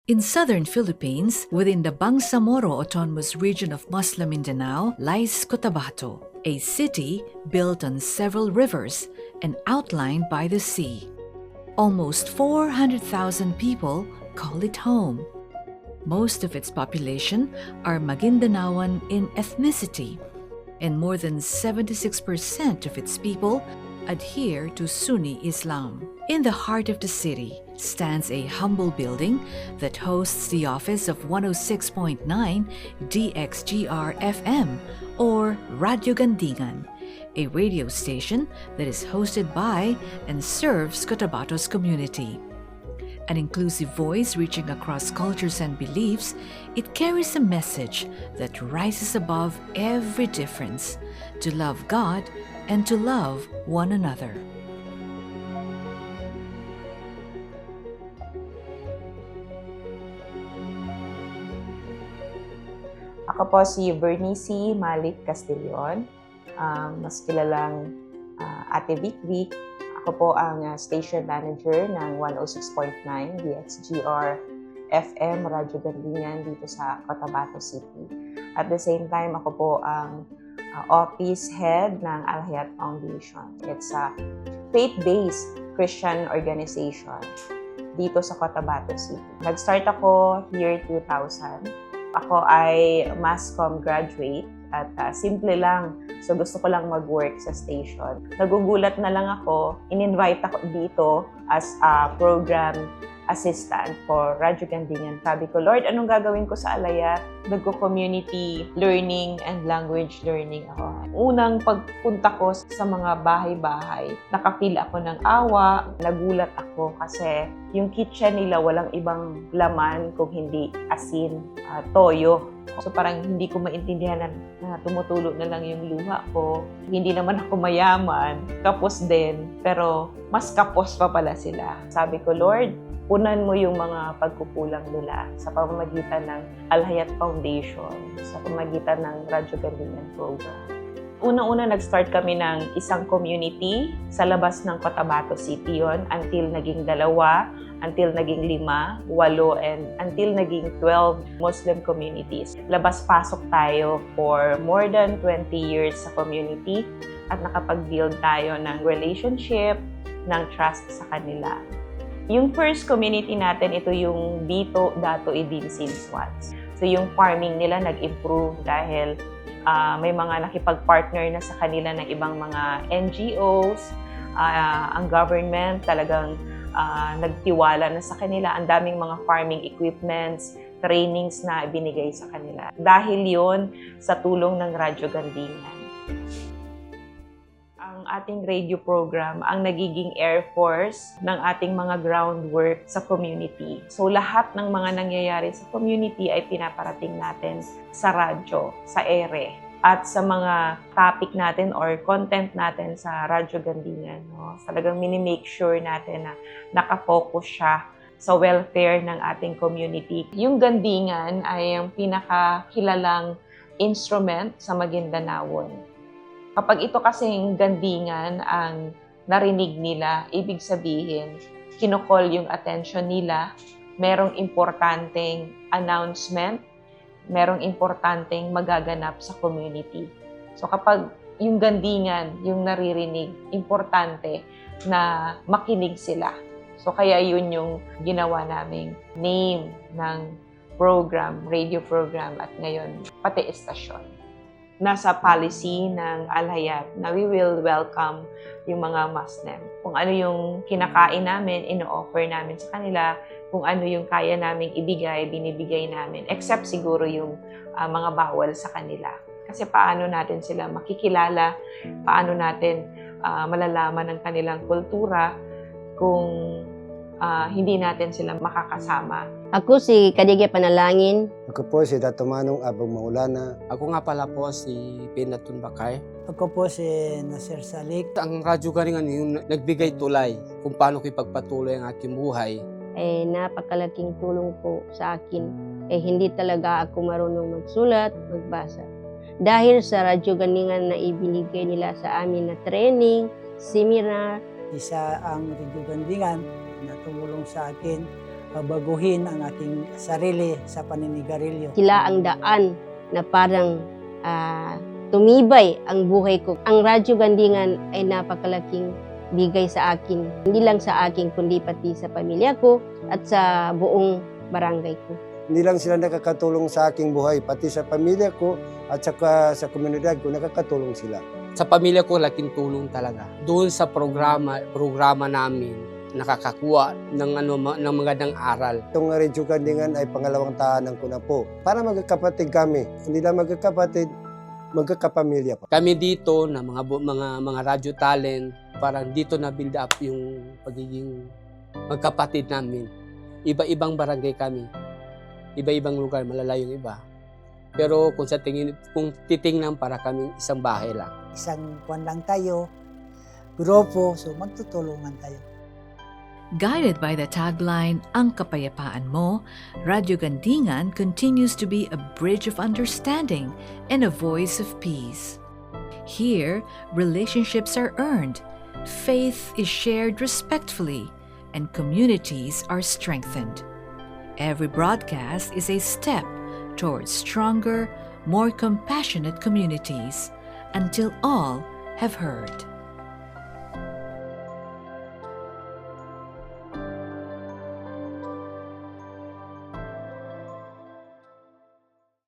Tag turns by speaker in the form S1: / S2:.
S1: In southern Philippines, within the Bangsamoro Autonomous Region of Muslim Mindanao, lies Cotabato, a city built on several rivers and outlined by the sea. Almost 400,000 people call it home. Most of its population are Magindanaoan in ethnicity, and more than 76% of its people adhere to Sunni Islam. In the heart of the city stands a humble building that hosts the office of 106.9 DXGR FM, or Radio Gandingan, a radio station that is hosted by and serves Cotabato's community. An inclusive voice reaching across cultures and beliefs, it carries a message that rises above every difference, to love God and to love one another.
S2: Ako po si Bernice Malik Castillon, mas kilalang Ate Vic Vic. Ako po ang station manager ng 106.9 DXGR FM Radyo Gandingan dito sa Cotabato City. At the same time, ako po ang office head ng Al Hayat Foundation. It's a faith-based Christian organization dito sa Cotabato City. Nag-start ako year 2000. Ako ay mass comm graduate at simple lang. So gusto ko lang mag-work sa station. Nagugulat na lang ako, in-invite ako dito as a program assistant for Radyo Gandingan. Sabi ko, Lord, anong gagawin ko sa Alayat? Nagko-community learning and language learning ako. Unang pagpunta ko sa mga bahay-bahay, nakafeel ako ng awa. Nagulat ako kasi yung kitchen nila walang ibang laman kung hindi asin, toyo. So parang hindi ko maintindihan na tumutulo na lang yung luha ko. Hindi naman ako mayaman, kapos din, pero mas kapos pa pala sila. Sabi ko, Lord, punan mo yung mga pagkukulang nila sa pamamagitan ng Al Hayat Foundation, sa pamamagitan ng Radyo Gandingan program. Unang-una, nag-start kami ng isang community sa labas ng Cotabato City yon until naging 2, until naging 5, 8, and until naging 12 Muslim communities. Labas-pasok tayo for more than 20 years sa community at nakapag-build tayo ng relationship, ng trust sa kanila. Yung first community natin, ito yung Bito, Dato, Idinsin, Swats. So yung farming nila nag-improve dahil may mga nakipag-partner na sa kanila ng ibang mga NGOs, ang government talagang nagtiwala na sa kanila. Ang daming mga farming equipments, trainings na ibinigay sa kanila. Dahil yon sa tulong ng Radyo Gandingan. Ang ating radio program ang nagiging air force ng ating mga groundwork sa community. So lahat ng mga nangyayari sa community ay pinaparating natin sa radyo, sa ere, at sa mga topic natin or content natin sa Radyo Gandingan. No? Talagang minimake sure natin na nakafocus siya sa welfare ng ating community. Yung Gandingan ay ang pinakakilalang instrument sa Maguindanaon. Kapag ito kasing Gandingan ang narinig nila, ibig sabihin, kinokol yung attention nila, merong importanteng announcement, merong importanteng magaganap sa community. So kapag yung Gandingan, yung naririnig, importante na makinig sila. So kaya yun yung ginawa naming name ng program, radio program, at ngayon pati estasyon. Nasa policy ng Al Hayat na we will welcome yung mga Muslim. Kung ano yung kinakain namin, ino-offer namin sa kanila. Kung ano yung kaya naming ibigay, binibigay namin. Except siguro yung mga bawal sa kanila. Kasi paano natin sila makikilala, paano natin malalaman ng kanilang kultura kung hindi natin sila makakasama.
S3: Ako si Kadige Panalangin.
S4: Ako po si Dato Manong Abong Maulana.
S5: Ako nga pala po si Pinatun Bakay.
S6: Ako po si Nasir Salik.
S5: Ang Radyo Gandingan yung nagbigay tulay kung paano ko ipagpatuloy ang aking buhay.
S3: Napakalaking tulong po sa akin. Hindi talaga ako marunong magsulat, magbasa. Dahil sa Radyo Gandingan na ibinigay nila sa amin na training, seminar.
S6: Isa ang Radio Gandingan na tumulong sa akin pabaguhin ang aking sarili sa paninigarilyo.
S3: Sila ang daan na parang tumibay ang buhay ko. Ang Radyo Gandingan ay napakalaking bigay sa akin. Hindi lang sa akin, kundi pati sa pamilya ko at sa buong barangay ko.
S4: Hindi lang sila nakakatulong sa aking buhay, pati sa pamilya ko at saka sa komunidad ko, nakakatulong sila.
S5: Sa pamilya ko, laking tulong talaga. Doon sa programa namin, nakakakuha ng magandang aral.
S4: Itong Radyo Gandingan ay pangalawang tahanan ko na po. Para magkakapatid kami, hindi lang magkakapatid, magkakapamilya pa.
S5: Kami dito na mga radyo talent, parang dito na build up yung pagiging magkapatid namin. Iba-ibang barangay kami. Iba-ibang lugar, malalayo yung iba. Pero kung titingnan, para kaming isang bahay lang.
S6: Isang kwan lang tayo, grupo, so magtutulungan tayo.
S1: Guided by the tagline, Ang Kapayapaan Mo, Radyo Gandingan continues to be a bridge of understanding and a voice of peace. Here, relationships are earned, faith is shared respectfully, and communities are strengthened. Every broadcast is a step towards stronger, more compassionate communities until all have heard.